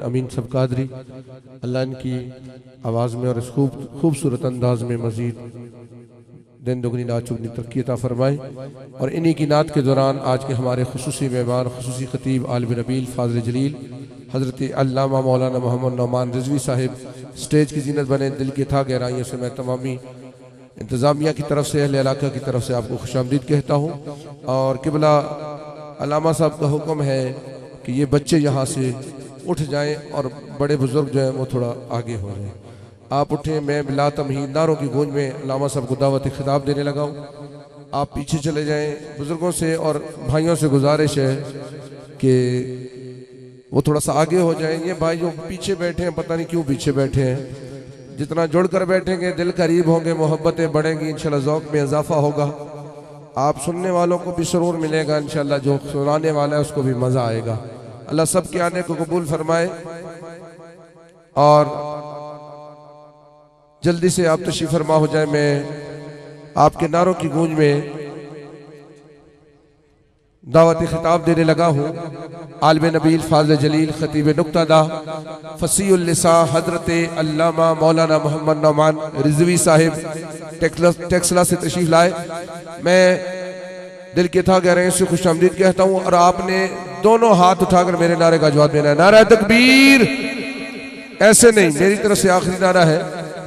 अमीन सब कादरी, अल्लाह इनकी आवाज़ में और इस खूबसूरत अंदाज में मज़ीद दिन दुगनी नात चुगनी तरक्की अता फरमाए। और इन्हीं की नात के दौरान आज के हमारे खुसूसी मेहमान खुसूसी खतीब आलिम रबील फाज़िल जलील हज़रत अल्लामा मौलाना मोहम्मद नौमान रिजवी साहिब स्टेज की जीनत बने। दिल की था गहराइयों से मैं तमामी इंतज़ामिया की तरफ से, अहले इलाका की तरफ से आपको खुशामदीद कहता हूँ। और किबला अल्लामा साहब का हुक्म है कि ये बच्चे यहाँ से उठ जाएं और बड़े बुजुर्ग जो हैं वो थोड़ा आगे हो जाएं। आप उठें, मैं बिला तमहीद नारों की गूंज में अल्लामा साहब को दावत खिताब देने लगा हूँ। आप पीछे चले जाएं। बुजुर्गों से और भाइयों से गुजारिश है कि वो थोड़ा सा आगे हो जाएं। ये भाई जो पीछे बैठे हैं पता नहीं क्यों पीछे बैठे हैं। जितना जुड़कर बैठेंगे दिल करीब होंगे, मोहब्बतें बढ़ेंगी, इंशाल्लाह ज़ौक़ में इजाफा होगा। आप सुनने वालों को भी सुरूर मिलेगा, इंशाल्लाह जो सुनाने वाला है उसको भी मज़ा आएगा। अल्लाह सब के आने को कबूल फरमाए। और जल्दी से आप तशरीफ फरमा हो जाए। मैं आपके नारों की गूंज में दावत खिताब देने लगा हूँ। आलिम नबील फाज़िल जलील खतीब नुक्तादा फसीहुल लिसा हज़रत अल्लामा मौलाना मोहम्मद नौमान रिजवी साहिब टेक्सला से तशरीफ लाए। मैं दिल के था गहराइयों से खुशामदीद कहता हूँ। और आपने दोनों हाथ उठाकर मेरे नारे का जवाब देना है। नारा तकबीर, ऐसे नहीं, मेरी तरफ से आखिरी नारा है।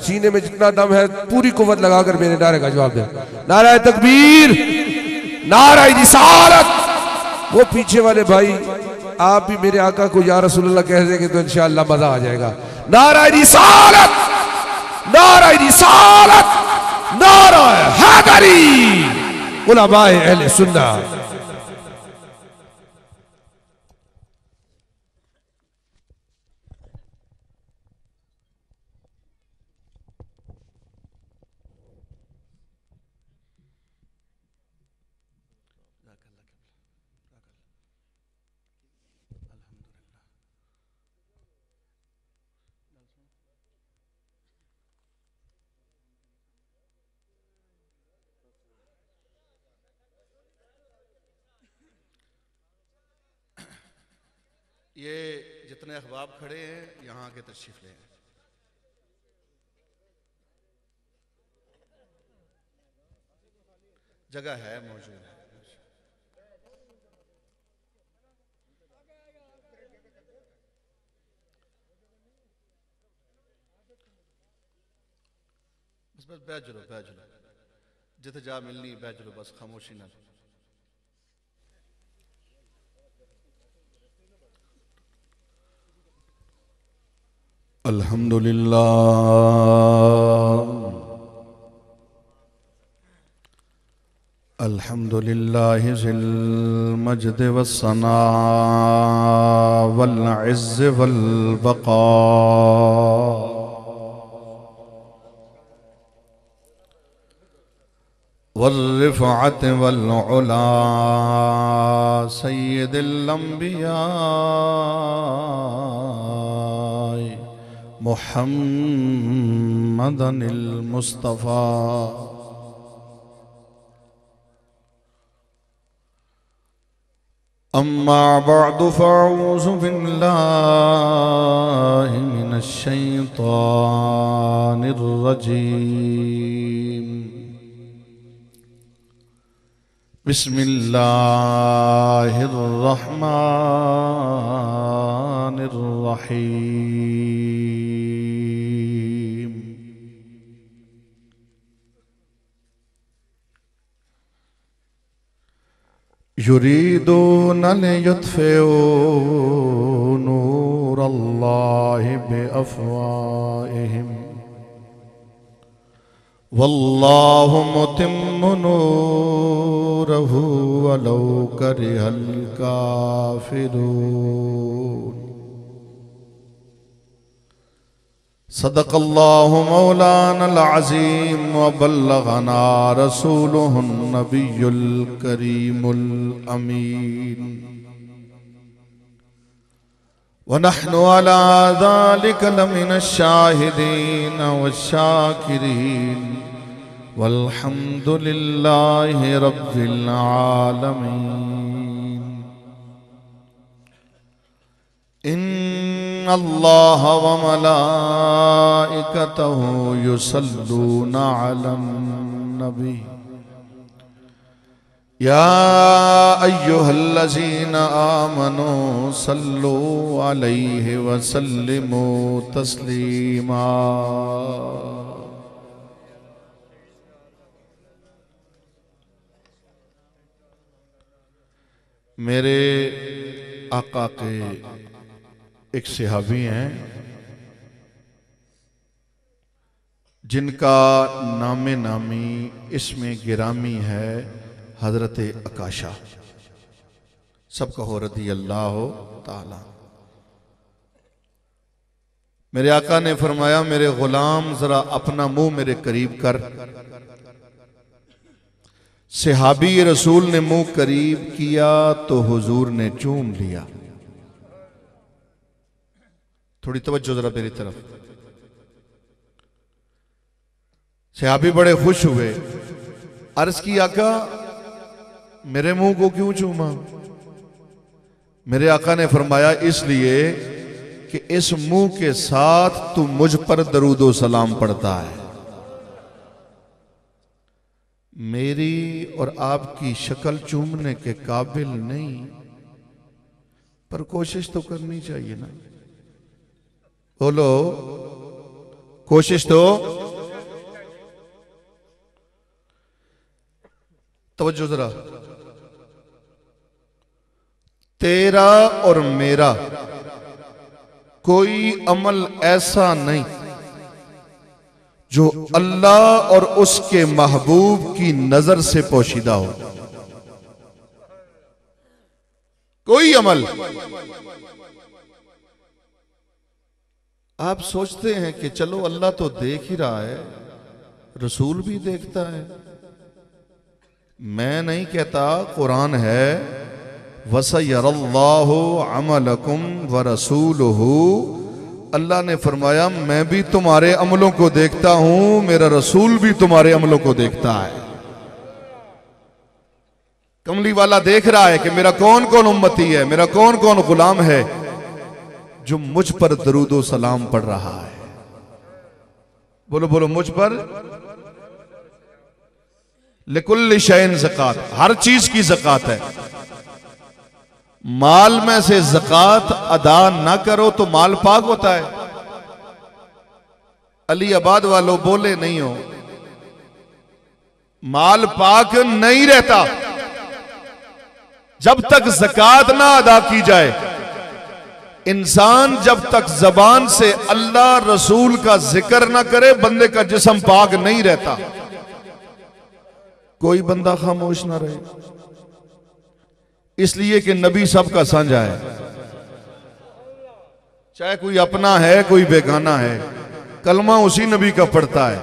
सीने में जितना दम है पूरी कुव्वत लगाकर मेरे नारे का जवाब दे। नारा तकबीर, नारा रिसालत। वो पीछे वाले भाई आप भी मेरे आका को या रसूलुल्लाह कह देंगे तो इंशाअल्लाह मजा आ जाएगा। नारा रिसालत, नारा रिसालत, नारा हैदरी उलमाए अहले सुन्नत। ये जितने अहबाब खड़े हैं यहाँ के तशरीफ लें। जगह है, मौजूद है। बस बस बैठ चलो जिथे जा मिलनी बैठ चलो, बस खामोशी ना। अल्हम्दुलिल्लाह अल्हम्दुलिल्लाहि ज़िल मजद वस्सना वल इज़्ज़ वल बक़ा वल रिफ़अत वल उला सय्यिदिल अंबिया मुहम्मदनिल मुस्तफ़ा। अम्मा बअदु फ़अऊज़ु बिल्लाहि मिनश शैतानिर रजीम। बिस्मिल्लाहिर रहमानिर रहीम। युरीदून लियुत्फ़िऊ नूरल्लाहि बिअफ़वाहिहिम वल्लाहु मुतिम्मु नूरहु वलौ करिहल काफ़िरून। सदक़ल्लाहु मौलानल अज़ीम व बल्लगना रसूलुहुन नबियुल करीमुल अमीन। व नहनु अला ज़ालिका लमिनश शाहिदीन वश्शाकिरीन वल्हम्दुलिल्लाहि रब्बिल आलमीन। इन्नल्लाह व मलाइकतहु युसल्लूना अलन नबी या अय्युहल्लज़ीना आमनू सल्लू अलैहि व सल्लिमू तस्लीमा। मेरे आका के एक सहाबी हैं जिनका नामे नामी इसमें गिरामी है हजरत अकाशा। सबका हो रदी अल्लाह ताला। मेरे आका ने फरमाया मेरे गुलाम जरा अपना मुंह मेरे करीब कर। सहाबी रसूल ने मुंह करीब किया तो हुजूर ने चूम लिया। थोड़ी तवज्जो जरा मेरी तरफ। सहाबी बड़े खुश हुए, अर्ज की आका मेरे मुंह को क्यों चूमा? मेरे आका ने फरमाया इसलिए कि इस मुंह के साथ तू मुझ पर दरूदो सलाम पढ़ता है। मेरी और आपकी शक्ल चूमने के काबिल नहीं, पर कोशिश तो करनी चाहिए ना। बोलो कोशिश तो। तवज्जो जरा। तेरा और मेरा कोई अमल ऐसा नहीं जो अल्लाह और उसके महबूब की नजर से पोशीदा हो। कोई अमल। आप सोचते हैं कि चलो अल्लाह तो देख ही रहा है, रसूल भी देखता है। मैं नहीं कहता, कुरान है वसयरल्लाहु अमलकुम व रसूलुहु। अल्लाह ने फरमाया मैं भी तुम्हारे अमलों को देखता हूं, मेरा रसूल भी तुम्हारे अमलों को देखता है। कमली वाला देख रहा है कि मेरा कौन कौन उम्मती है, मेरा कौन कौन गुलाम है जो मुझ पर दरूदो सलाम पढ़ रहा है। बोलो बोलो मुझ पर। लिकुल्लि शैइन ज़कात, हर चीज की ज़कात है। माल में से ज़कात अदा ना करो तो माल पाक होता है। अली आबाद वालों बोले नहीं हो, माल पाक नहीं रहता जब तक ज़कात ना अदा की जाए। इंसान जब तक जबान से अल्लाह रसूल का जिक्र ना करे बंदे का जिस्म पाक नहीं रहता। कोई बंदा खामोश ना रहे, इसलिए कि नबी सबका साझा है। चाहे कोई अपना है कोई बेगाना है, कलमा उसी नबी का पढ़ता है।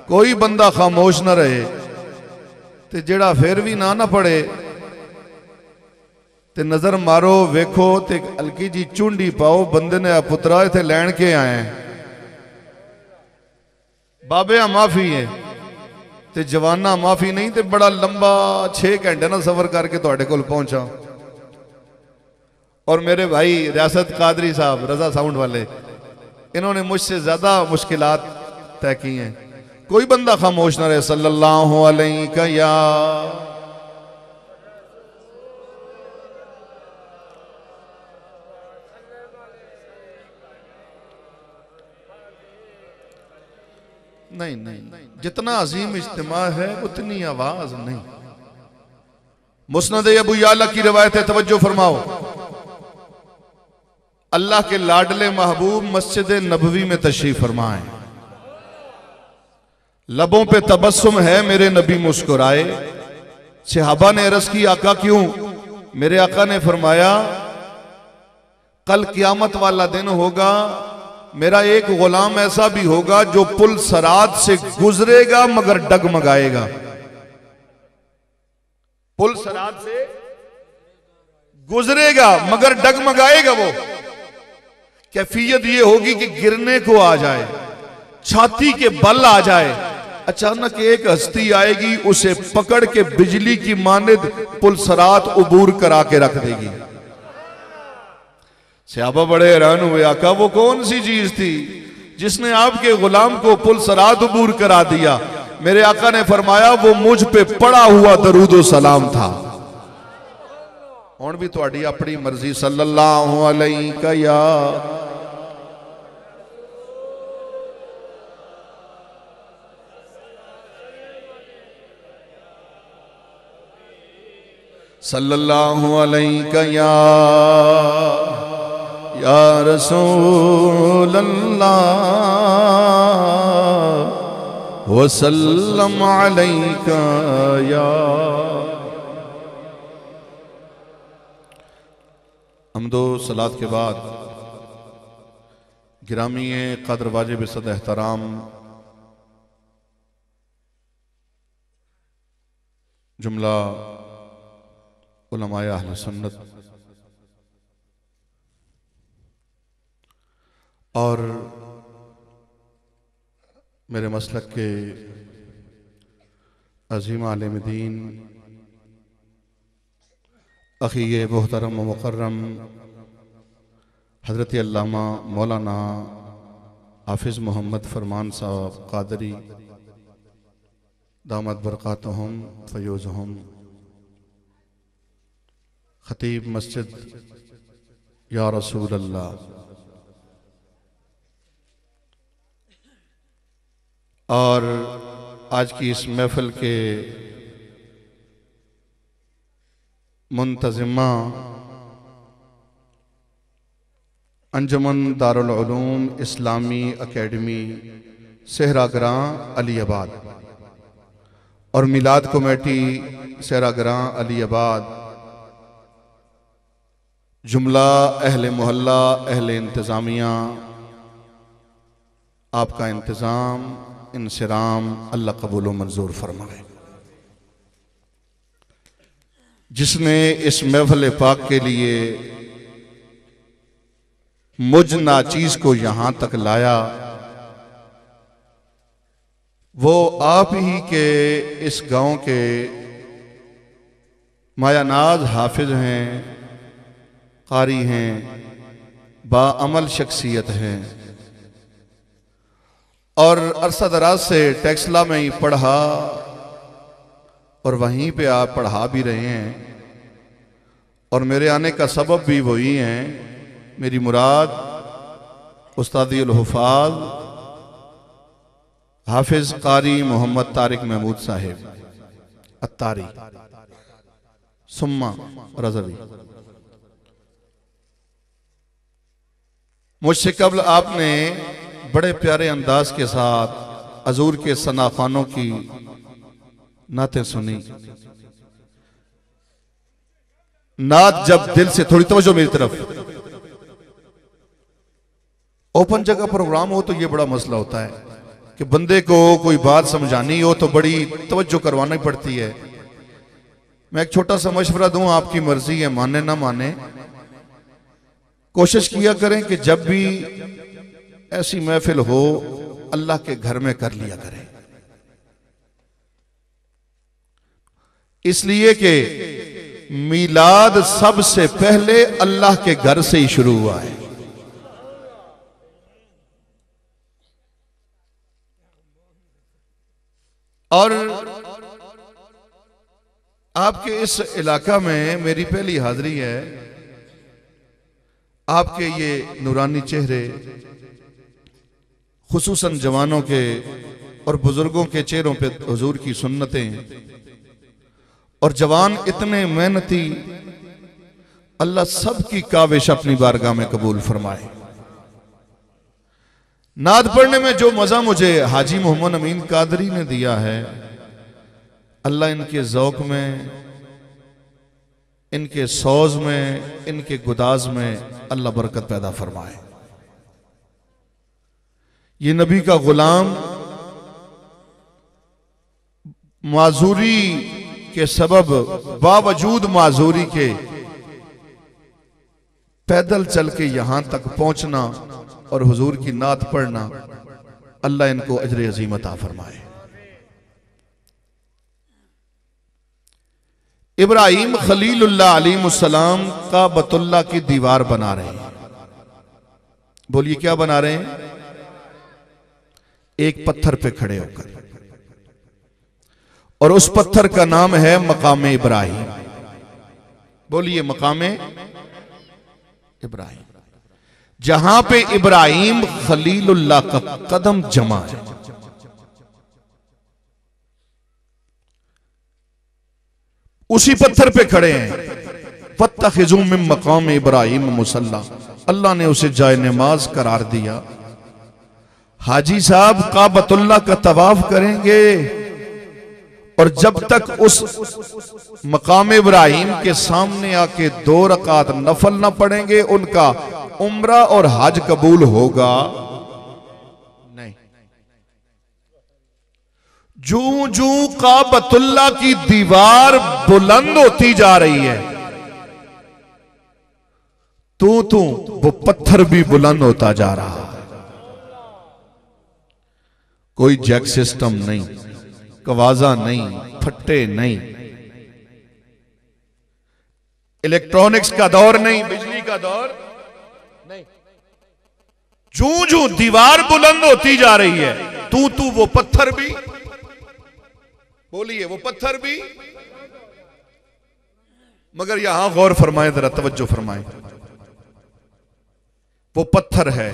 कोई बंदा खामोश ना रहे। ते जेड़ा फिर भी ना पढ़े ते नजर मारो वेखो ते हल्की जी चुंडी पाओ, बंदे ने पुत्रा इथे लैन के आए बाबे माफी है ते जवाना माफी नहीं। ते बड़ा लंबा 6 घंटे ना सफर करके तुहाडे कोल पहुंचा। और मेरे भाई रियासत कादरी साहब रजा साउंड वाले, इन्होंने मुझसे ज्यादा मुश्किलात तय की हैं। कोई बंदा खामोश ना रहे। सल्लल्लाहु अलैहि या नहीं नहीं, जितना अजीम इज्तिमा है उतनी आवाज नहीं। मुस्नद अबू याला की रिवायत है, तवज्जो फरमाओ। अल्लाह के लाडले महबूब मस्जिद नबवी में तशरीफ फरमाए। लबों पे तबस्सुम है, मेरे नबी मुस्कुराए। सहाबा ने अर्ज की आका क्यों? मेरे आका ने फरमाया कल क़यामत वाला दिन होगा, मेरा एक गुलाम ऐसा भी होगा जो पुल सरात से गुजरेगा मगर डगमगाएगा। पुल सरात से गुजरेगा मगर डगमगाएगा। वो कैफियत ये होगी कि गिरने को आ जाए, छाती के बल आ जाए। अचानक एक हस्ती आएगी, उसे पकड़ के बिजली की मानिद पुल सरात उबूर करा के रख देगी। सहाबा बड़े हैरान हुए, आका वो कौन सी चीज थी जिसने आपके गुलाम को पुल सरात अबूर करा दिया? मेरे आका ने फरमाया वो मुझ पे पड़ा हुआ दरूदो सलाम था। हुण भी तुहाडी अपनी मर्जी सल्लल्लाहु अलैहि या सल्लल्लाहु अलैहि या रसूल अल्लाह वसल्लम अलैका या। हमदो सलात के बाद गिरामी कदर वाजिब सद एहतराम जुमला उलमाए अहले सुन्नत और मेरे मसलक के अजीम आलिम दीन अखी मोहतरम व मुकर्रम हज़रत अल्लामा मौलाना हाफिज़ मोहम्मद फरमान साहब कादरी दामत बरकातहुम फयूज़हुम, खतीब मस्जिद या रसूल अल्लाह, और आज की इस महफिल के मुंतज़िमा अंजुमन दारुल उलूम इस्लामी अकेडमी सहराग्रां अलीआबाद और मिलाद कमेटी सहराग्रां अलीआबाद, जुमला अहले मोहल्ला अहले इंतज़ामिया, आपका इंतज़ाम इंसिराम अल्लाह कबूल व मंजूर फरमाए। जिसने इस महफिल पाक के लिए मुझ नाचीज को यहां तक लाया वो आप ही के इस गांव के मायानाज हाफिज हैं, कारी हैं, बाअमल शख्सियत हैं और अरसा दराज से टेक्सला में ही पढ़ा और वहीं पे आप पढ़ा भी रहे हैं और मेरे आने का सबब भी वही हैं। मेरी मुराद उस्तादी उल हुफ़ाज़ हाफिज कारी मोहम्मद तारिक महमूद साहिब अत्तारी सुम्मा रज़वी। मुझसे कबल आपने बड़े प्यारे अंदाज के साथ हजूर के सनाखानों की नातें सुनी। नात जब दिल से, थोड़ी तवज्जो मेरी तरफ, ओपन जगह प्रोग्राम हो तो ये बड़ा मसला होता है कि बंदे को कोई बात समझानी हो तो बड़ी तवज्जो करवानी पड़ती है। मैं एक छोटा सा मशवरा दूं, आपकी मर्जी है, माने ना माने, कोशिश किया करें कि जब भी ऐसी महफिल हो अल्लाह के घर में कर लिया करें, इसलिए कि मीलाद सबसे पहले अल्लाह के घर से ही शुरू हुआ है। और आपके इस इलाका में मेरी पहली हाजिरी है। आपके ये नूरानी चेहरे खुसूसन जवानों के और बुजुर्गों के चेहरों पे हुजूर की सुन्नतें, और जवान इतने मेहनती, अल्लाह सब की काविश अपनी बारगाह में कबूल फरमाए। नाद पढ़ने में जो मजा मुझे हाजी मोहम्मद अमीन कादरी ने दिया है, अल्लाह इनके ज़ौक़ में, इनके सौज में, इनके गुदाज में अल्लाह बरकत पैदा फरमाए। ये नबी का गुलाम माजूरी के सबब, बावजूद माजूरी के, पैदल चल के यहां तक पहुंचना और हुजूर की नात पढ़ना, अल्लाह इनको अजर अजीम अता फरमाए। इब्राहिम खलीलुल्लाह अलैहिस्सलाम का बतुल्लाह की दीवार बना रहे हैं। बोलिए क्या बना रहे हैं? एक पत्थर पे खड़े होकर, और उस पत्थर का नाम है मकाम इब्राहिम। बोलिए मकाम इब्राहिम, जहां पे इब्राहिम खलीलुल्लाह का कदम जमा है। उसी पत्थर पे खड़े हैं। वत्तखिज़ू मिन मकाम इब्राहिम मुसल्ला, अल्लाह ने उसे जाए नमाज करार दिया। हाजी साहब काबतुल्लाह का तवाफ करेंगे और जब तक उस मकाम इब्राहिम के सामने आके 2 रकात नफल ना पढ़ेंगे, उनका उम्रा और हज कबूल होगा नहीं। जूं जूं काबतुल्लाह की दीवार बुलंद होती जा रही है, तू वो पत्थर भी बुलंद होता जा रहा है। कोई जैक सिस्टम नहीं, कवाजा नहीं, फट्टे नहीं, इलेक्ट्रॉनिक्स का दौर नहीं, बिजली का दौर नहीं। जूं जूं दीवार बुलंद होती जा रही है, तू वो पत्थर भी, बोलिए वो पत्थर भी। मगर यहां गौर फरमाएं, जरा तवज्जो फरमाएं। वो पत्थर है,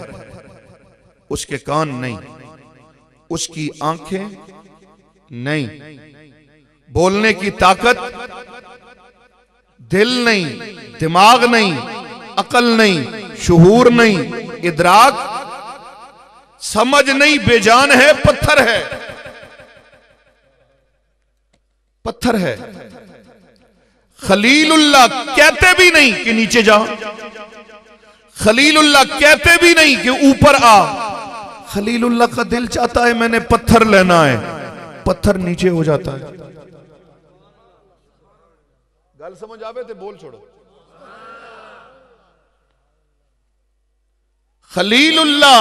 उसके कान नहीं, उसकी आंखें नहीं, बोलने की ताकत, दिल नहीं, दिमाग नहीं, अकल नहीं, शुहूर नहीं, इदराक, समझ नहीं, बेजान है, पत्थर है, पत्थर है। खलीलुल्लाह कहते भी नहीं कि नीचे जा, खलीलुल्लाह कहते भी नहीं कि ऊपर आ। खलीलुल्लाह का दिल चाहता है मैंने पत्थर लेना है, पत्थर नीचे हो जाता है। गल समझ आवे तो बोल छोड़ो। खलीलुल्लाह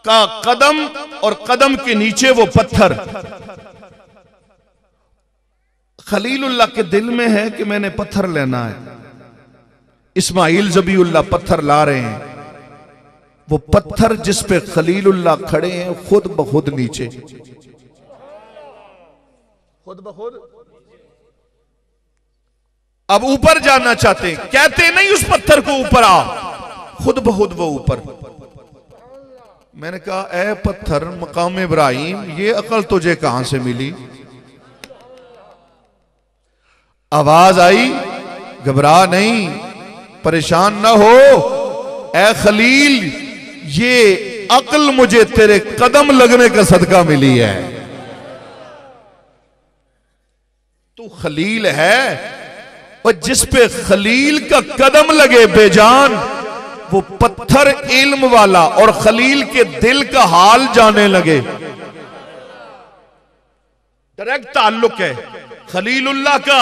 का कदम और कदम के नीचे वो पत्थर। खलीलुल्लाह के दिल में है कि मैंने पत्थर लेना है। इस्माइल ज़बीउल्लाह पत्थर ला रहे हैं, वो पत्थर जिस पे खलीलुल्लाह खड़े हैं खुद ब खुद नीचे, खुद ब खुद अब ऊपर जाना चाहते हैं, कहते नहीं उस पत्थर को ऊपर आ, खुद ब खुद वो ऊपर। मैंने कहा ए पत्थर मकाम इब्राहिम, ये अकल तुझे कहां से मिली? आवाज आई, घबरा नहीं, परेशान ना हो, ए खलील, ये अक्ल मुझे तेरे कदम लगने का सदका मिली है। तू खलील है, और जिस पे खलील का कदम लगे बेजान, वो पत्थर इल्म वाला और खलील के दिल का हाल जाने लगे। डायरेक्ट ताल्लुक है खलीलुल्लाह का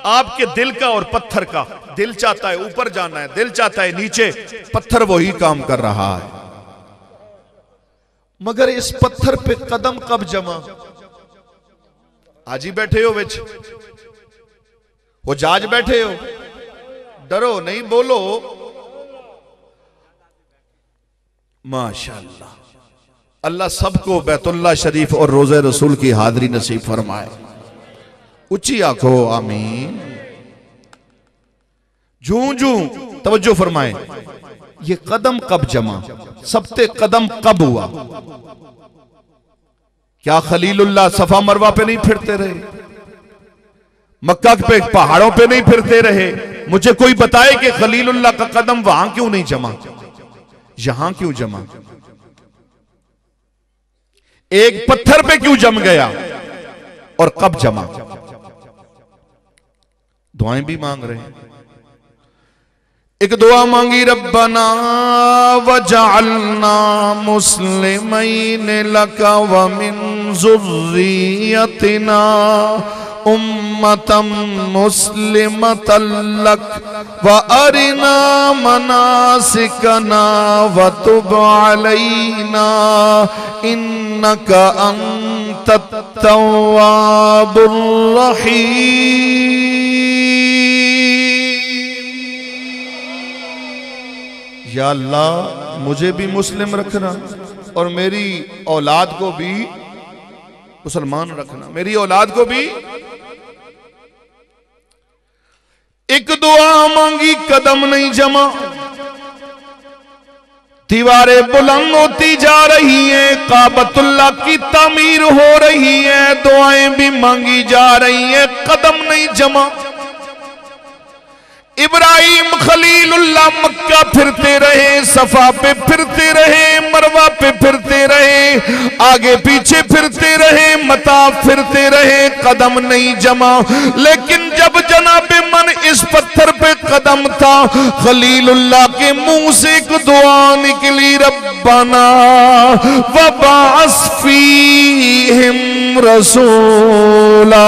आपके दिल का और पत्थर का। दिल चाहता है ऊपर जाना है, दिल चाहता है नीचे, पत्थर वही काम कर रहा है। मगर इस पत्थर पे कदम कब जमा? आज ही बैठे हो बिच, वो जाज बैठे हो, डरो नहीं, बोलो माशाअल्लाह। अल्लाह सबको बैतुल्लाह शरीफ और रोज़े रसूल की हाज़री नसीब फरमाए। उच्ची आंखो आमीन। जूं जूं तवज्जो फरमाए, ये कदम कब जमा, सबते कदम कब हुआ? क्या खलीलुल्लाह सफा मरवा पे नहीं फिरते रहे? मक्का पे पहाड़ों पे नहीं फिरते रहे? मुझे कोई बताए कि खलीलुल्लाह का कदम वहां क्यों नहीं जमा, यहां क्यों जमा? एक पत्थर पे क्यों जम गया और कब जमा? दुआएं भी मांग रहे हैं। एक दुआ मांगी, रब्बना वजअलना मुस्लिमैन लका व मिन ज़ुर्रियतिना उम्मतम मुस्लिमतन लक व अरिना मनासिकना व तुब अलैना इन्नका अंतत तव्वाबुर रहीम। या अल्लाह मुझे भी मुस्लिम रखना और मेरी औलाद को भी मुसलमान रखना, मेरी औलाद को भी। एक दुआ मांगी, कदम नहीं जमा, दीवारें बुलंद होती जा रही हैं, काबतुल्लाह की तामीर हो रही है, दुआएं भी मांगी जा रही हैं, कदम नहीं जमा। इब्राहिम खलीलुल्लाह मक्का फिरते रहे, सफा पे फिरते रहे, मरवा पे फिरते रहे, आगे पीछे फिरते रहे, मताफ फिरते रहे, कदम नहीं जमा। लेकिन जब जनाबे मन इस पत्थर पे कदम था, खलीलुल्लाह के मुंह से एक दुआ निकली, रब्बना वबाअस फीहिम रसूला।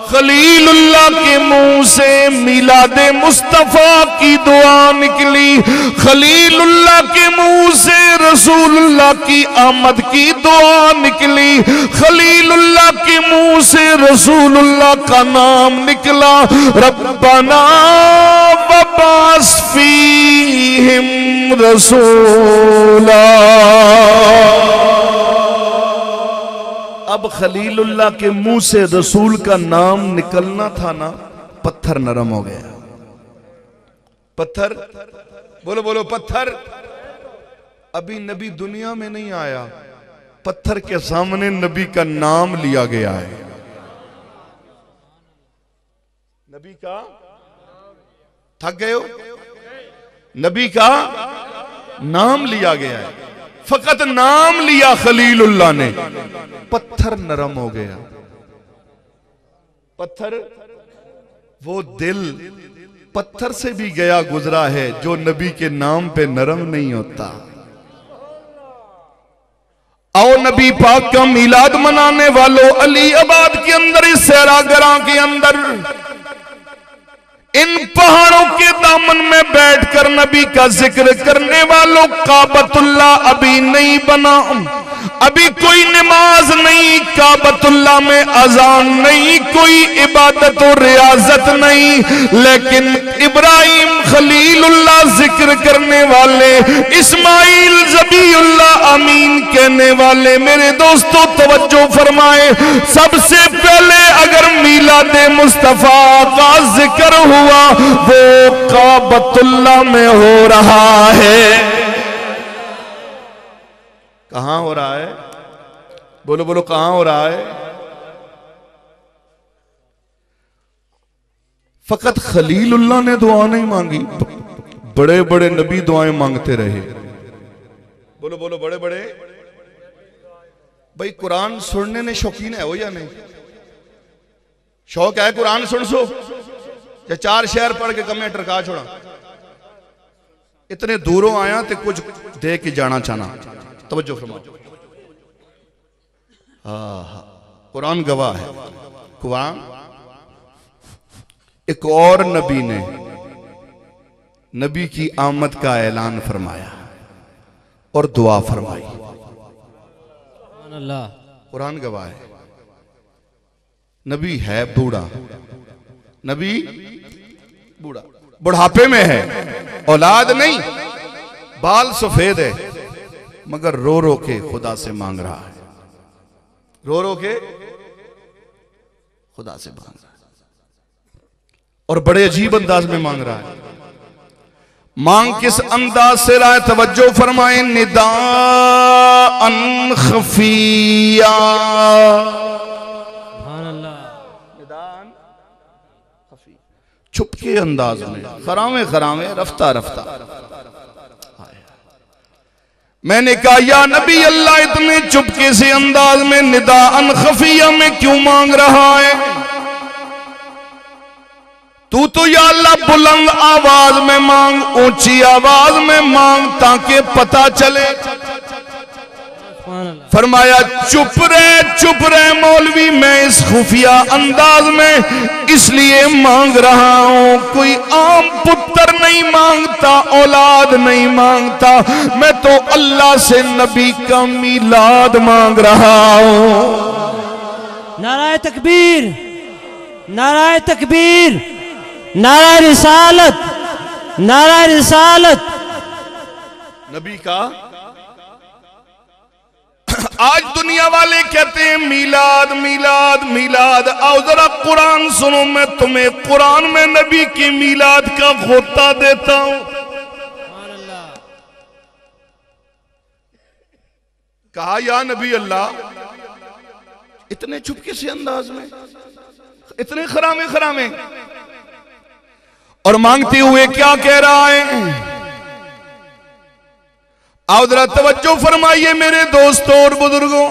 खलीलुल्लाह के मुंह से मिलादे मुस्तफा की दुआ निकली, खलीलुल्लाह के मुंह से रसूलुल्लाह की आमद की दुआ निकली, खलीलुल्लाह के मुंह से रसूलुल्लाह का नाम निकला, रब्बना वबाअस फीहिम रसूला। अब खलीलुल्लाह के मुंह से रसूल का नाम निकलना था ना, पत्थर नरम हो गया। पत्थर, बोलो बोलो पत्थर। अभी नबी दुनिया में नहीं आया, पत्थर के सामने नबी का नाम लिया गया है। नबी का, थक गए हो? नबी का नाम लिया गया है, फकत नाम लिया खलीलुल्लाह ने, पत्थर नरम हो गया। पत्थर, वो दिल पत्थर से भी गया गुजरा है जो नबी के नाम पे नरम नहीं होता। आओ नबी पाक का मिलाद मनाने वालों, अली आबाद के अंदर, इस सहरागरा के अंदर, इन पहाड़ों के दामन में बैठकर नबी का जिक्र करने वालों, काबतुल्लाह अभी नहीं बना, अभी कोई नमाज नहीं, काबतुल्लाह में अजान नहीं, कोई इबादत और रियाजत नहीं, लेकिन इब्राहिम खलीलुल्लाह जिक्र करने वाले, इस्माइल ज़बीहुल्लाह अमीन कहने वाले, मेरे दोस्तों तवज्जो फरमाए, सबसे पहले अगर मिलादे मुस्तफा का जिक्र हुआ वो काबतुल्लाह में हो रहा है। कहां हो रहा है? बोलो बोलो, कहां हो रहा है? फकत खलीलुल्लाह ने दुआ नहीं मांगी, बड़े बड़े नबी दुआएं मांगते रहे। बोलो बोलो, बड़े बड़े। भाई कुरान सुनने ने शौकीन है हो या नहीं? शौक है कुरान सुन सो या 4 शेर पढ़ के कमे टरका छोड़ा? इतने दूरों आया तो कुछ दे के जाना चाहना, तवज्जो फरमाओ। कुरान गवाह है। कुरान, एक और नबी ने नबी की आमद का ऐलान फरमाया और दुआ फरमाई। कुरान गवाह है। नबी है बूढ़ा, नबी बूढ़ा, बुढ़ापे में है, औलाद नहीं, बाल सफेद है, मगर रो रो के खुदा से मांग रहा है, रो रो के खुदा से मांग रहा है, और बड़े अजीब अंदाज में मांग रहा है। मांग किस अंदाज से रहा है? तवज्जो फरमाए, निदाअन खफिया, चुपके अंदाज में, खरामे खरामे, रफ्ता रफ्ता। मैंने कहा या नबी अल्लाह, इतने चुपके से अंदाज में निदाअन खफिया में क्यों मांग रहा है? तू तो या अल्लाह बुलंद आवाज में मांग, ऊंची आवाज में मांग, ताकि पता चले। फरमाया चुप रहे मौलवी, मैं इस खुफिया अंदाज में इसलिए मांग रहा हूं, कोई आम पुत्र नहीं मांगता, औलाद नहीं मांगता, मैं तो अल्लाह से नबी का मिलाद मांग रहा हूं। नाराए तकबीर, नाराए तकबीर, नाराए रिसालत, नारा रिसालत। नबी का आज दुनिया वाले कहते हैं मीलाद मीलाद मीलाद। आओ जरा कुरान सुनो, मैं तुम्हें कुरान में नबी की मीलाद का गोता देता हूं। कहा या नबी अल्लाह, इतने चुपके से अंदाज में, इतने खरामे खरामे, और मांगते हुए क्या कह रहा है। आओ जरा तवज्जो फरमाइए मेरे दोस्तों और बुजुर्गों,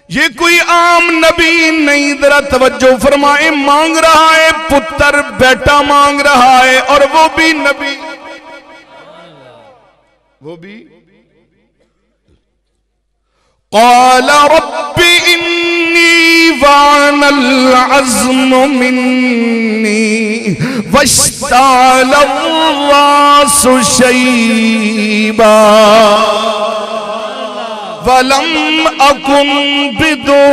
ये कोई आम नबी नहीं, जरा तवज्जो फरमाए। मांग रहा है पुत्र, बेटा मांग रहा है, और वो भी नबी, वो भी क़ाल रब्बी इन्नी वानल अज़्म मिन्नी वश्ताल रासु शैबा वलम अकुन बिदुआइका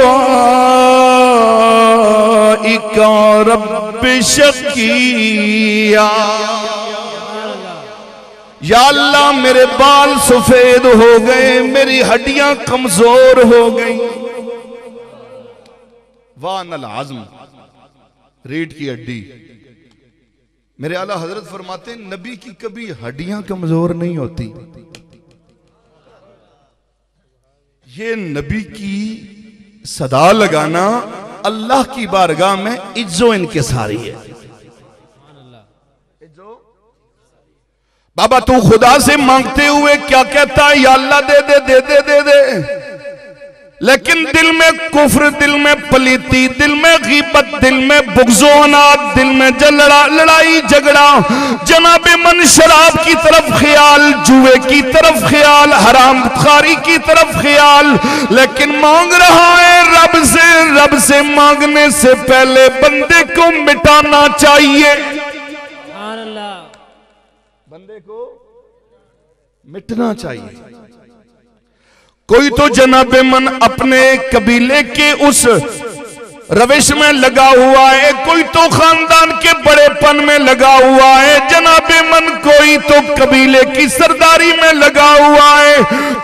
रब्बि शकिया। या अल्लाह मेरे बाल सफेद हो गए, मेरी हड्डियां कमजोर हो गई। वानल आज़म, रीढ़ की हड्डी। मेरे आला हजरत फरमाते नबी की कभी हड्डियां कमजोर नहीं होती। ये नबी की सदा लगाना अल्लाह की बारगाह में इज्जो इनकिसारी है। बाबा तू खुदा से मांगते हुए क्या कहता है, या अल्लाह दे दे दे दे दे दे, लेकिन दिल में कुफ्र, दिल में पलीती, दिल में गीबत, दिल में बुग़्ज़-ओ-अनाद, दिल में लड़ाई झगड़ा, जनाबे मन शराब की तरफ ख्याल, जुए की तरफ ख्याल, हराम खारी की तरफ ख्याल। लेकिन मांग रहा है रब से। रब से मांगने से पहले बंदे को मिटाना चाहिए, बंदे को मिटना चाहिए। कोई तो जनाबे मन अपने कबीले के उस रविश में लगा हुआ है, कोई तो खानदान के बड़ेपन में लगा हुआ है जनाबे मन, कोई तो कबीले की सरदारी में लगा हुआ है,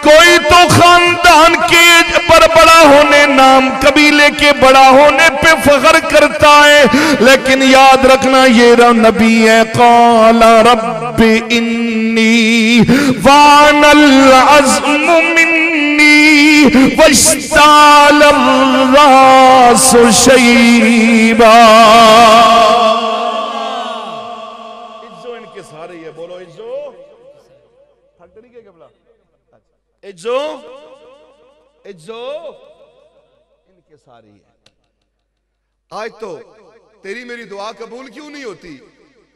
कोई तो खानदान के पर बड़ा होने, नाम कबीले के बड़ा होने पे फख्र करता है। लेकिन याद रखना ये नबी है। क़ाला रब्बी इन्नी वानल अज़्म मिन्नी वश्ताल रासु शैबा। इज्जो इनके सारे ये बोलो, इज्जो फैक्ट्री के कबला, इज्जो इज्जो इनके सारे है। आज तो तेरी मेरी दुआ कबूल क्यों नहीं होती?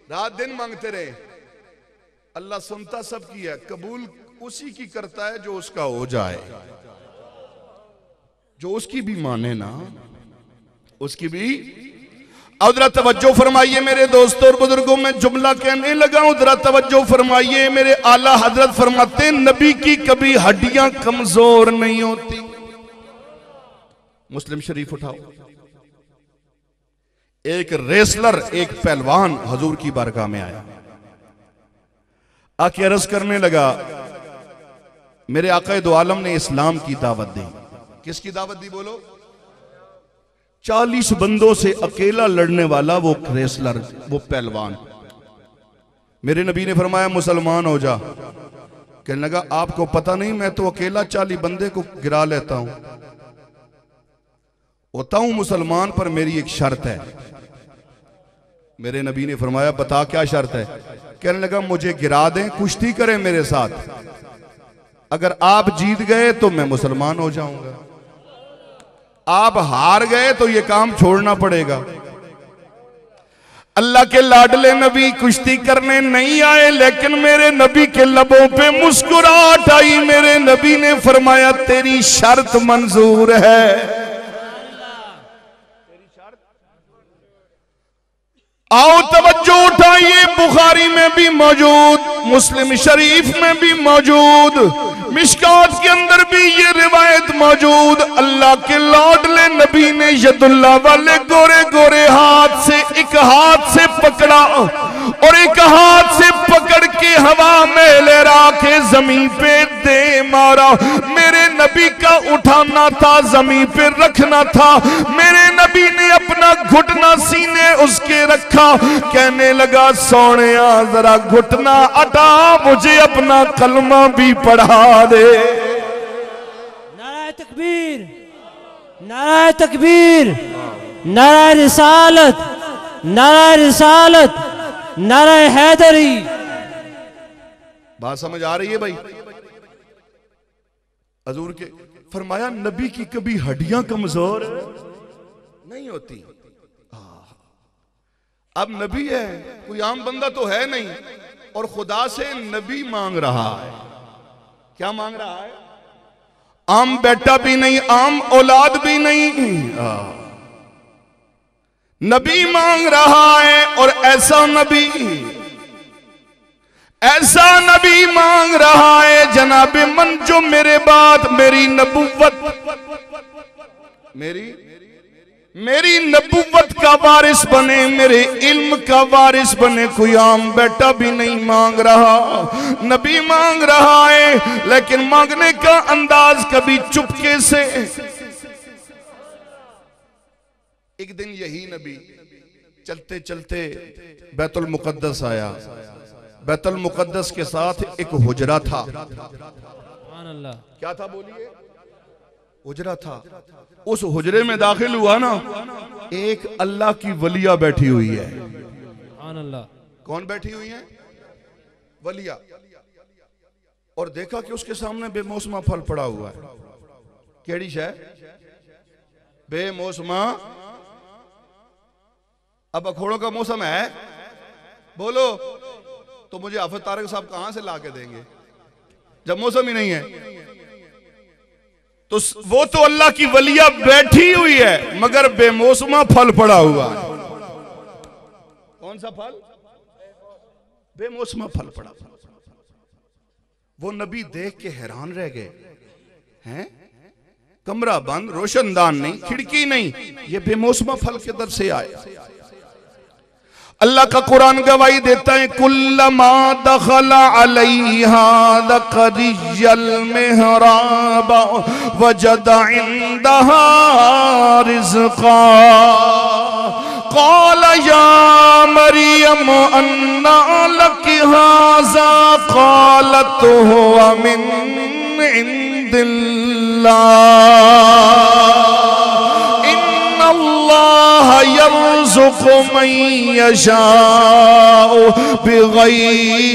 रात दिन मांगते रहे, अल्लाह सुनता सबकी है, कबूल उसी की करता है जो उसका हो जाए, जो उसकी भी माने ना, उसकी भी। अब जरा तवज्जो फरमाइए मेरे दोस्तों और बुजुर्गों, में जुमला कहने लगा हूं, जरा तवज्जो फरमाइए। मेरे आला हजरत फरमाते नबी की कभी हड्डियां कमजोर नहीं होती। मुस्लिम शरीफ उठाओ। एक रेसलर, एक पहलवान हजूर की बारगाह में आया, आके अर्ज करने लगा, मेरे आका दो आलम ने इस्लाम की दावत दी। किसकी दावत दी बोलो? 40 बंदों से अकेला लड़ने वाला वो रेसलर, वो पहलवान। मेरे नबी ने फरमाया मुसलमान हो जा। कहने लगा आपको पता नहीं मैं तो अकेला 40 बंदे को गिरा लेता हूं। होता हूं मुसलमान, पर मेरी एक शर्त है। मेरे नबी ने फरमाया बता क्या शर्त है? कहने लगा मुझे गिरा दें, कुश्ती करें मेरे साथ, अगर आप जीत गए तो मैं मुसलमान हो जाऊंगा, आप हार गए तो ये काम छोड़ना पड़ेगा। अल्लाह के लाडले नबी कुश्ती करने नहीं आए, लेकिन मेरे नबी के लबों पे मुस्कुराहट आई। मेरे नबी ने फरमाया तेरी शर्त मंजूर है। आओ तवज्जो उठाइए, बुखारी में भी मौजूद, मुस्लिम शरीफ में भी मौजूद, मिशकात के अंदर भी ये रिवायत मौजूद। अल्लाह के लाडले नबी ने यदुल्लाह वाले गोरे गोरे हाथ से एक हाथ से पकड़ा और एक हाथ से पकड़ के हवा में लहरा के जमीन पे दे मारा। मेरे नबी का उठाना था, जमीन पे रखना था। मेरे नबी ने अपना घुटना सीने उसके रखा, कहने लगा सोनिया जरा घुटना हटा, मुझे अपना कलमा भी पढ़ा दे। नाराए तकबीर, नाराए तकबीर, नाराए रिसालत, नाराए रिसालत, नाराए हैदरी। बात समझ आ रही है भाई? हजूर के फरमाया नबी की कभी हड्डियां कमजोर नहीं होती। अब नबी है, कोई आम बंदा तो है नहीं, और खुदा से नबी मांग रहा है। क्या मांग रहा है? आम बेटा भी नहीं, आम औलाद भी नहीं, नबी मांग रहा है। और ऐसा नबी मांग रहा है जनाबे मन, जो मेरे बाद मेरी नबुव्वत का वारिस बने, मेरे इल्म का वारिस बने। कोई आम बेटा भी नहीं मांग रहा, नबी मांग रहा है, लेकिन मांगने का अंदाज कभी चुपके से। एक दिन यही नबी चलते चलते बैतुल मुकद्दस आया। बैतुल मुकद्दस के साथ एक हुजरा था। क्या था बोलिए? हुजरा था। उस हुजरे में दाखिल हुआ ना, एक अल्लाह की वलिया बैठी हुई है। कौन बैठी हुई है? वलिया। और देखा कि उसके सामने बेमौसमा फल पड़ा हुआ है। केड़ी शय? बेमौसमा। अब अखोड़ों का मौसम है, बोलो तो मुझे आफत तारक साहब कहां से ला के देंगे जब मौसम ही नहीं है? तो वो तो अल्लाह की वलिया बैठी हुई है, मगर बेमौसमा फल पड़ा हुआ है। कौन सा फल? बेमौसमा फल पड़ा। वो नबी देख के हैरान रह गए हैं। कमरा बंद, रोशनदान नहीं, खिड़की नहीं, ये बेमौसमा फल के दर से आए। अल्लाह का कुरान गवाही देता है, कुल्लमा दखला अलैहा ज़करिय्यल मिहराब वजद इंदहा रिज़्क़ा क़ाल या मरियम अन्ना लकी हाज़ा क़ालत हुवा मिन इंदिल्लाह यर्ज़ुक़ु मन यशाअ बिग़ैरि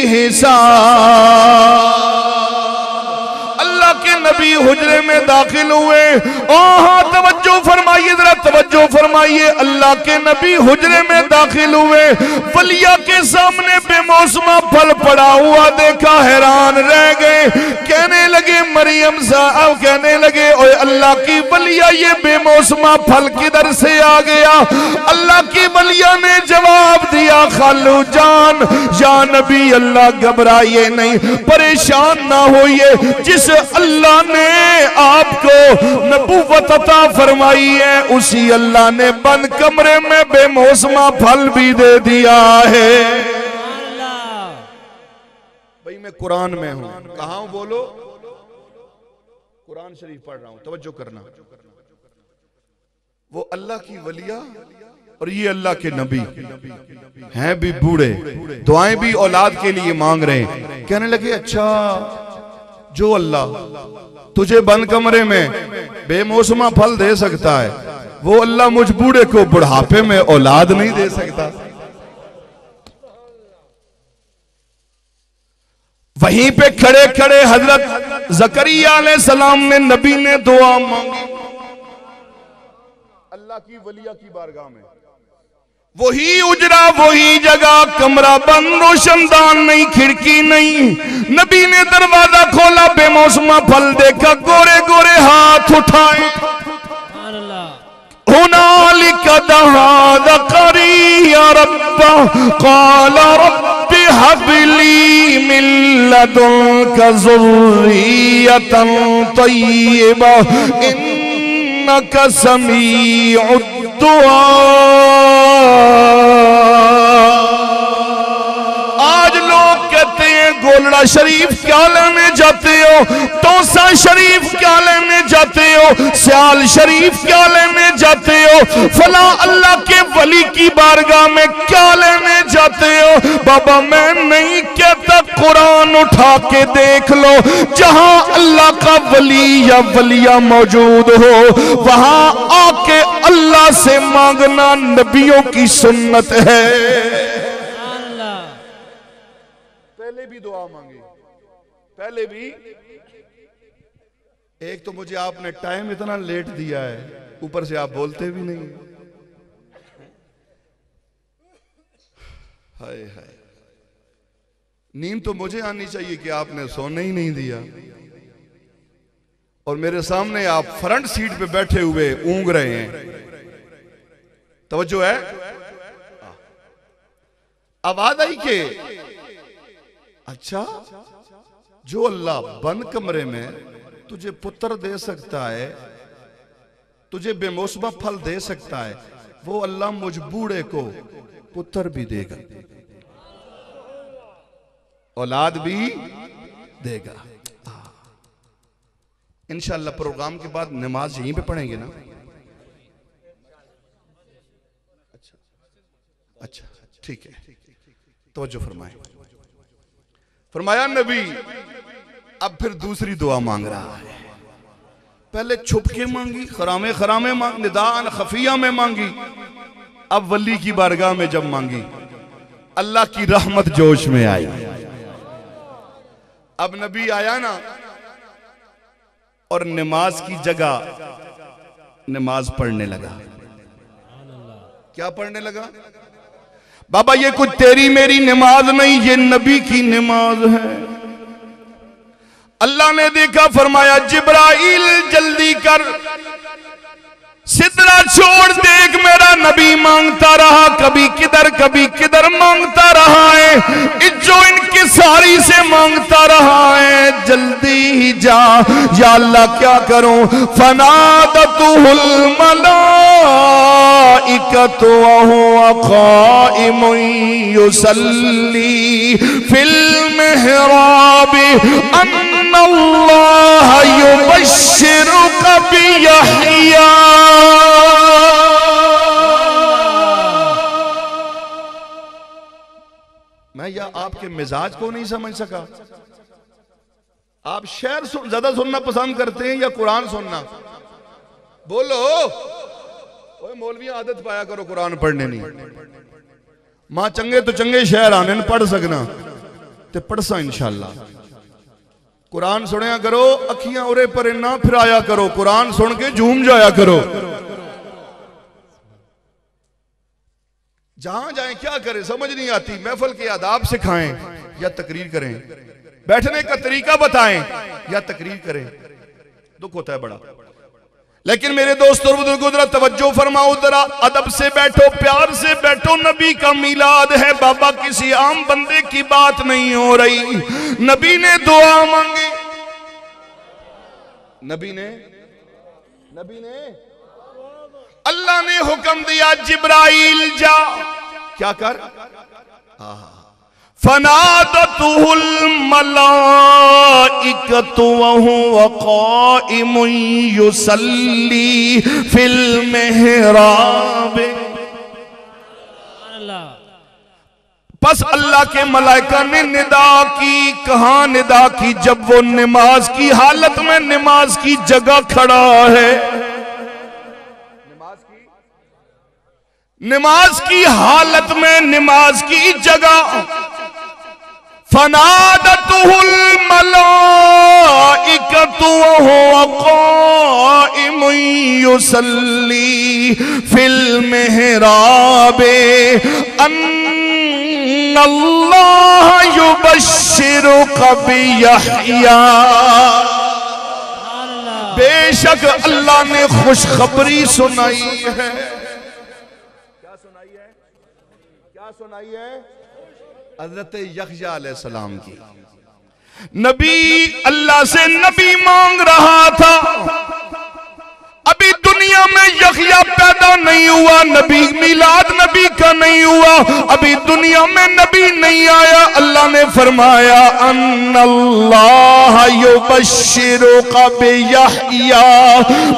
हिसाब। अल्लाह के नबी हुजरे में दाखिल हुए। हाँ, तवज्जो फरमाइए, जरा तवज्जो फरमाइए। अल्लाह के नबी हुजरे में दाखिल हुए, वलिया के सामने बेमौसमा फल पड़ा हुआ देखा, हैरान रह गए। कहने लगे मरियम साहब, कहने लगे ओए अल्लाह की वलिया, ये बेमौसमा फल किधर से आ गया? अल्लाह की वलिया ने जवाब दिया, खालू जान, या नबी अल्लाह घबराइए नहीं, परेशान ना होइए। जिस अल्लाह ने आपको नबूवत अता फरमाई है, उसी अल्लाह ने बंद कमरे में बेमौसमा फल भी दे दिया है। भाई मैं कुरान में हूं, कहां हूं बोलो? कुरान शरीफ पढ़ रहा हूं, तवज्जो करना। वो अल्लाह की वलिया और ये अल्लाह के नबी हैं भी बूढ़े, दुआएं भी औलाद के लिए मांग रहे हैं। कहने लगे अच्छा, जो अल्लाह तुझे बंद कमरे में बेमौसमा फल दे सकता है, वो अल्लाह मुझ बूढ़े को बुढ़ापे में औलाद नहीं दे सकता। वहीं पे खड़े खड़े हजरत ज़करिया अलैहिस्सलाम ने, नबी ने दुआ मांगी अल्लाह की वलिया की बारगाह में। वही उजरा, वही जगह, कमरा बंद, रोशनदान नहीं, खिड़की नहीं। नबी ने दरवाजा खोला, बेमौसमा फल देखा, गोरे गोरे हाथ उठाए। हुनालिक दहा ज़करिया या रब्बा क़ाल रब्बि हबली मिन लदुनका ज़ुर्रियतन तय्यिबा इन्नका समीउद दुआ। आज लोग कहते हैं गोलड़ा शरीफ क्या लेने जाते हो, तोसा शरीफ क्या लेने जाते हो, सियाल शरीफ क्या लेने जाते हो, फला अल्लाह के वली की बारगाह में क्या लेने जाते हो। बाबा मैं नहीं कहता, कुरान उठा के देख लो, जहां अल्लाह का वली या वलिया मौजूद हो वहां आके अल्लाह से मांगना नबियों की सुन्नत है। पहले भी दुआ मांगी, पहले भी। एक तो मुझे आपने टाइम इतना लेट दिया है, ऊपर से आप बोलते भी नहीं। हाय हाय, नींद तो मुझे आनी चाहिए कि आपने सोने ही नहीं दिया, और मेरे सामने आप फ्रंट सीट पे बैठे हुए ऊंग रहे हैं। तवज्जो है, आवाज आई के अच्छा, जो अल्लाह बंद कमरे में तुझे पुत्र दे सकता है, तुझे बेमौसमा फल दे सकता है, वो अल्लाह मुझ बूढ़े को पुत्र भी देगा, औलाद भी देगा। इंशाअल्लाह प्रोग्राम के बाद नमाज यहीं पे पढ़ेंगे ना। अच्छा ठीक है, तवज्जो फरमाए। फरमाया नबी अब फिर दूसरी दुआ मांग रहा है। पहले छुप के मांगी, खरामे खरामे मांग, निदान खफिया में मांगी, अब वली की बारगाह में जब मांगी अल्लाह की रहमत जोश में आई। अब नबी आया ना, और नमाज की जगह नमाज पढ़ने लगा। क्या पढ़ने लगा? बाबा ये कुछ तेरी मेरी नमाज नहीं, ये नबी की नमाज है। अल्लाह ने देखा, फरमाया जिब्राइल जल्दी कर, सिदरा छोड़, देख मेरा नबी मांगता रहा, कभी किधर मांगता रहा है, जो इनकी सारी से मांगता रहा है, जल्दी ही जा। या अल्लाह क्या करूं? फनादतुहुल मलाइकतु व हुवा क़ाइमुन युसल्ली फिल मिहराब अन्नल्लाह युबश्शिरुका बियहया। मैं या आपके मिजाज को नहीं समझ सका। आप शेर ज्यादा सुनना पसंद करते हैं या कुरान सुनना? बोलो। ओए मौलवियां आदत पाया करो कुरान पढ़ने नहीं। मां चंगे तो चंगे शेर आने न पढ़ सकना ते पढ़सा इंशाअल्लाह। कुरान सुनया करो, अखियां उरे परे ना फिराया करो, कुरान सुन के झूम जाया करो। जहां जाएं क्या करें समझ नहीं आती। महफिल के आदाब सिखाएं या तकरीर करें, बैठने का तरीका बताएं या तकरीर करें, दुख होता है बड़ा। लेकिन मेरे दोस्तों बुजुर्गों जरा तवज्जो फरमाओ, जरा अदब से बैठो, प्यार से बैठो। नबी का मिलाद है बाबा, किसी आम बंदे की बात नहीं हो रही। नबी ने दुआ मांगी, नबी ने अल्लाह ने हुक्म दिया जिब्राइल जा, क्या कर? फनादतुहुल मलाइकतु व हुवा क़ाइमुन युसल्ली फिल मिहराब। बस अल्लाह के मलाइका ने निदा की। कहां निदा की? जब वो नमाज की हालत में नमाज की जगह खड़ा है, नमाज की हालत में नमाज की जगह। फनादतुहुल मलाइकतु व हुवा क़ाइमुन युसल्ली फिल मिहराब अन्नल्लाह युबश्शिरुका बियहया। बेशक अल्लाह ने खुशखबरी सुनाई है। सुनाई है हजरत यहया अलैहिस्सलाम की। नबी अल्लाह से नबी मांग रहा था, अभी दुनिया में यहया पैदा नहीं हुआ, नबी मिलाद नबी का नहीं हुआ, अभी दुनिया में नबी नहीं आया। अल्लाह ने फरमाया अन्नल्लाह युबश्शिरुका बियहया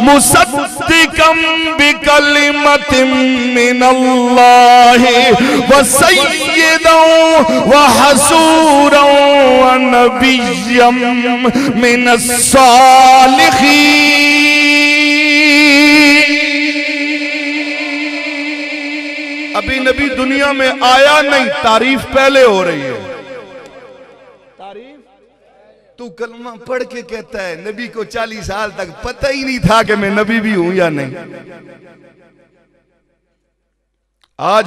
मुसद्दिकम बिकलिमतिन मिनल्लाहि व सय्यिदन व हसूरन व नबिय्यम मिनस सालिहीन। अभी नबी दुनिया में आया नहीं, तारीफ पहले हो रही है। तारीफ तू कलमा पढ़ के कहता है नबी को 40 साल तक पता ही नहीं था कि मैं नबी भी हूं या नहीं। आज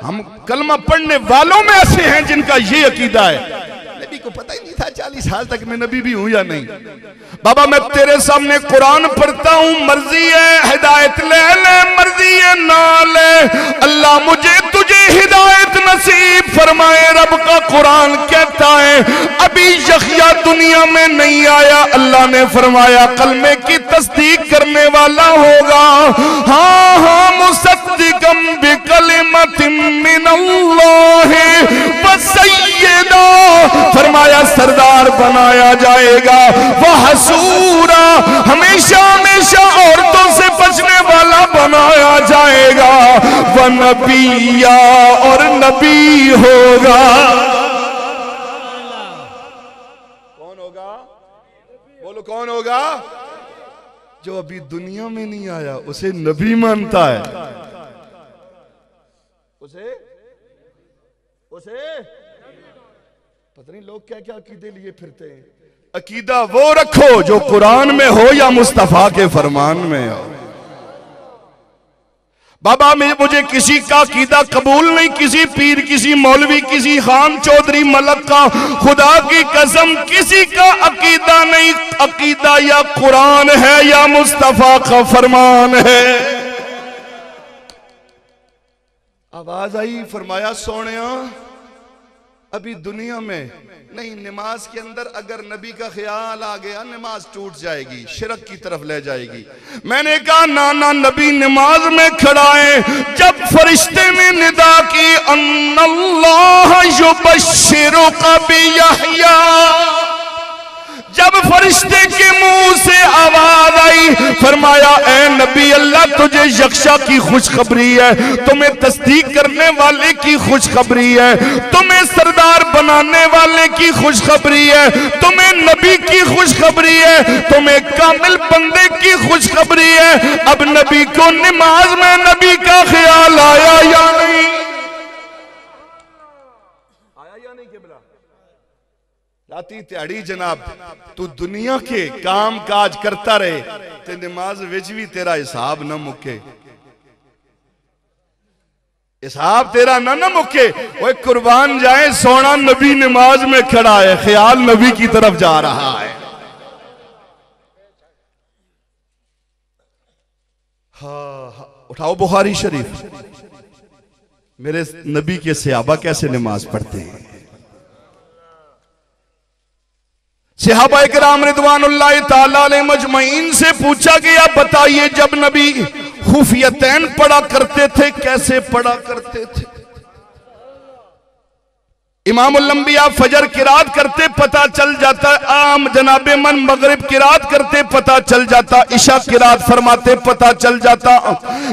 हम कलमा पढ़ने वालों में ऐसे हैं जिनका ये अकीदा है नबी को पता ही नहीं था 40 साल तक मैं नबी भी हूं या नहीं। बाबा मैं तेरे सामने कुरान पढ़ता हूं, मर्जी है हिदायत ले ले, मर्जी है ना ले, अल्लाह मुझे तुझे हिदायत नसीब फरमाए। रब का कुरान कहता है अभी यहया दुनिया में नहीं आया, अल्लाह ने फरमाया कलमे की तस्दीक करने वाला होगा। हाँ हाँ मुसद्दिकम बिकलिमतिन मिनल्लाहि व सय्यदा, फरमाया सरदार बनाया जाएगा। वह हसूरा, हमेशा हमेशा औरतों से बचने वाला बनाया जाएगा। वह नबिया, और नबी होगा। कौन होगा? बोलो कौन होगा? जो अभी दुनिया में नहीं आया उसे नबी मानता है, उसे पता नहीं लोग क्या क्या अकीदे लिए फिरते हैं। अकीदा वो रखो जो कुरान में हो या मुस्तफा के फरमान में हो। बाबा मुझे किसी का अकीदा कबूल नहीं, किसी पीर, किसी मौलवी, किसी खान चौधरी मलक का, खुदा की कसम किसी का अकीदा नहीं। अकीदा या कुरान है या मुस्तफा का फरमान है। आवाज आई, फरमाया सोनिया अभी दुनिया में नहीं, नमाज के अंदर अगर नबी का ख्याल आ गया नमाज टूट जाएगी, शिरक की तरफ ले जाएगी। मैंने कहा ना ना, नबी नमाज में खड़ा है। जब फरिश्ते ने निदा की अन्नल्लाह युबश्शिरुका बियहया, जब फरिश्ते के मुंह से आवाज आई, फरमाया ए नबी अल्लाह तुझे यख्शा की खुशखबरी है, तुम्हें तस्दीक करने वाले की खुशखबरी है, तुम्हें सरदार बनाने वाले की खुशखबरी है, तुम्हें नबी की खुशखबरी है, तुम्हें कामिल बंदे की खुशखबरी है। अब नबी को नमाज में नबी का ख्याल आया या नहीं? आया या नहीं? किबला राती त्याड़ी जनाब तू दुनिया के काम काज करता रहे ते नमाज विच भी तेरा हिसाब न मुके, हिसाब तेरा न मुके। ओए कुर्बान जाए, सोना नबी नमाज में खड़ा है, ख्याल नबी की तरफ जा रहा है। हाँ, उठाओ बुखारी शरीफ, मेरे नबी के सहाबा कैसे नमाज पढ़ते हैं। सहाबा इकराम रिदवानुल्लाह ताला अलैहि मजमईन से पूछा गया बताइए जब नबी खुफियतैन पढ़ा करते थे कैसे पढ़ा करते थे। इमामुल अंबिया फजर किरात करते पता चल जाता, आम जनाबे मन मगरिब किरात करते पता चल जाता, इशा किरात फरमाते पता चल जाता।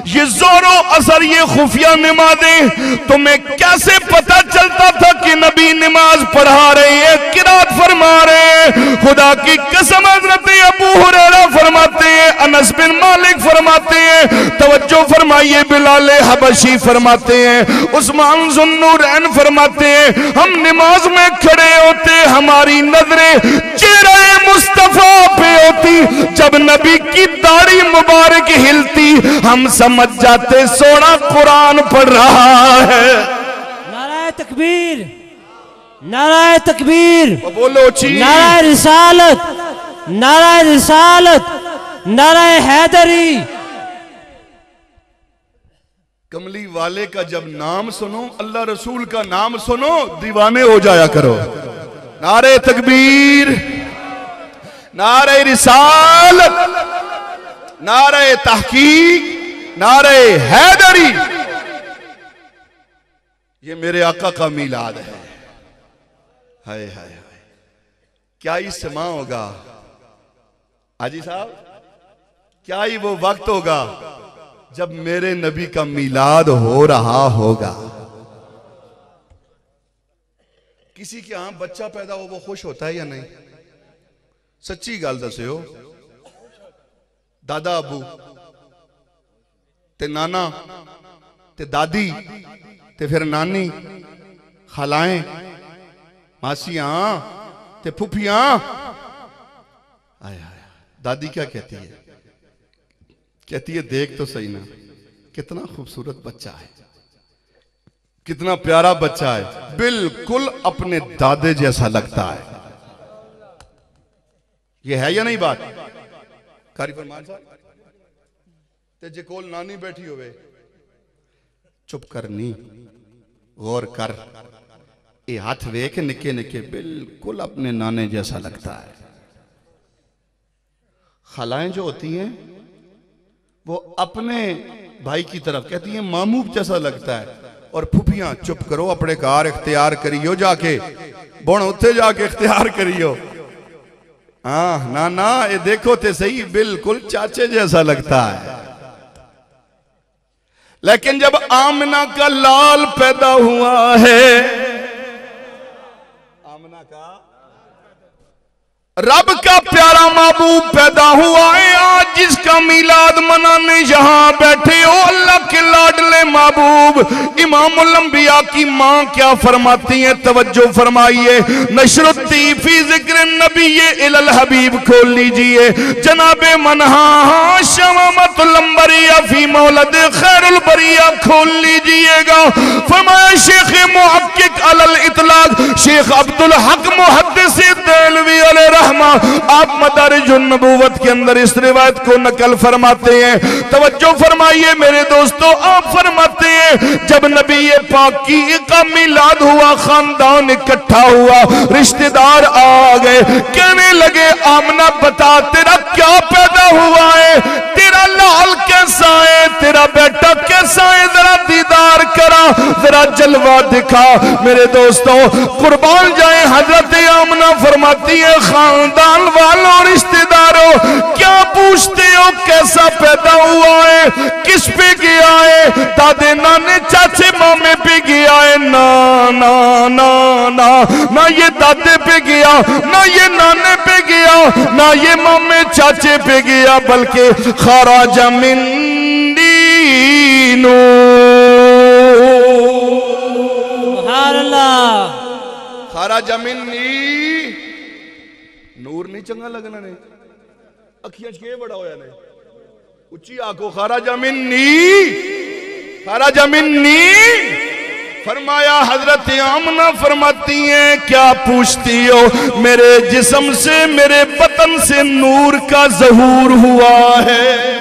ये जोरो असर, ये खुफिया नमाजें तुम्हें कैसे पता चलता था कि नबी नमाज पढ़ा रहे हैं, किरात फरमा रहे हैं। खुदा की कसम हज़रत अबू हुरैरा फरमाते हैं, अनस बिन मालिक फरमाते हैं, तवज्जो फरमाइए, बिलाल हबशी फरमाते हैं, उस्मान ज़ुन्नूरैन फरमाते हैं, हम नमाज में खड़े होते हमारी नजरें चेहरे मुस्तफा पे होती, जब नबी की दाढ़ी मुबारक हिलती हम समझ जाते सोना कुरान पढ़ रहा है। नाराए तकबीर, नाराए तकबीर, बोलो ची, नाराए रिसालत, नाराए रिसालत, नाराए हैदरी। कमली वाले का जब नाम सुनो, अल्लाह रसूल का नाम सुनो, दीवाने हो जाया करो। नारे तकबीर, नारे रिसालत, नारे तहकीक, नारे हैदरी। ये मेरे आका का मीलाद है। हाय हाय हाय, क्या ही समा होगा हाजी साहब, क्या ही वो वक्त होगा जब मेरे नबी का मीलाद हो रहा होगा। किसी के यहां बच्चा पैदा हो वो खुश होता है या नहीं? सच्ची गल दस्यो। दादा अबू ते नाना ते दादी ते फिर नानी, खालाएं, मासियां ते फुफियां। आया दादी क्या कहती है? कहती है देख तो सही ना, कितना खूबसूरत बच्चा है, कितना प्यारा बच्चा है, बिल्कुल अपने दादे जैसा लगता है। ये है या नहीं बात? कारी फरमान साहब, ते जे कोल नानी बैठी होवे, चुप करनी, गौर कर, ये हाथ वेख निके निके, बिल्कुल अपने नाने जैसा लगता है। खालाएं जो होती हैं वो अपने भाई की तरफ कहती हैं मामू जैसा लगता है, और फुफियां चुप करो, अपने कार इख्तियार करियो, जाके बुण उत्थे जाके इख्तियार करियो। हाँ ना ना, ये देखो ते सही, बिल्कुल चाचे जैसा लगता है। लेकिन जब आमना का लाल पैदा हुआ है, आमना का रब का प्यारा महबूब पैदा हुआ है, आज जिसका मीलाद मनाने यहां बैठे हो, अल्लाह के लाडले महबूब इमामुल अंबिया की मां क्या फरमाती है, तवज्जो फरमाइए। नशरुत्ती फी जिक्र नबी इलल हबीब खोल लीजिए। जनाबे मनहा शमामतुल अंबरिया फी मौलद खैरुल बरिया खोल लीजिएगा। फरमाया शेख मुहक्किक अलल इतलाक शेख अब्दुल हक मुहद्दिस देलवी अलैहि आप मदारिजुन नबूवत के अंदर इस रिवायत को नकल फरमाते हैं। तवज्जो फरमाइए मेरे दोस्तों, आप फरमाते हैं जब नबी पाक का मिलाद हुआ, खानदान इकट्ठा हुआ, रिश्तेदार आ गए, कहने लगे आमना बता तेरा क्या पैदा हुआ है, तेरा लाल कैसा है, तेरा बेटा कैसा है, जरा दीदार करा, जरा जलवा दिखा। मेरे दोस्तों कुर्बान जाए, हजरत आमना फरमाती है खानदान वालों रिश्तेदारों क्या पूछते हो कैसा पैदा हुआ है, किस पे गया है, दादे नाने चाचे मामे पे गया है? ना ना ना ना ना, ये दादे पे गया, ना ये नाने पे गया, ना ये मामे चाचे पे गया, बल्कि खारा जमीन नो खारा जमीन नूर नहीं चंगा लगना ने, अखियां के बड़ा होया ने, उच्ची आंखों खारा जमीनी, खारा जमीनी। फरमाया हजरत आमना फरमाती हैं क्या पूछती हो, मेरे जिस्म से मेरे बतन से नूर का ज़हूर हुआ है।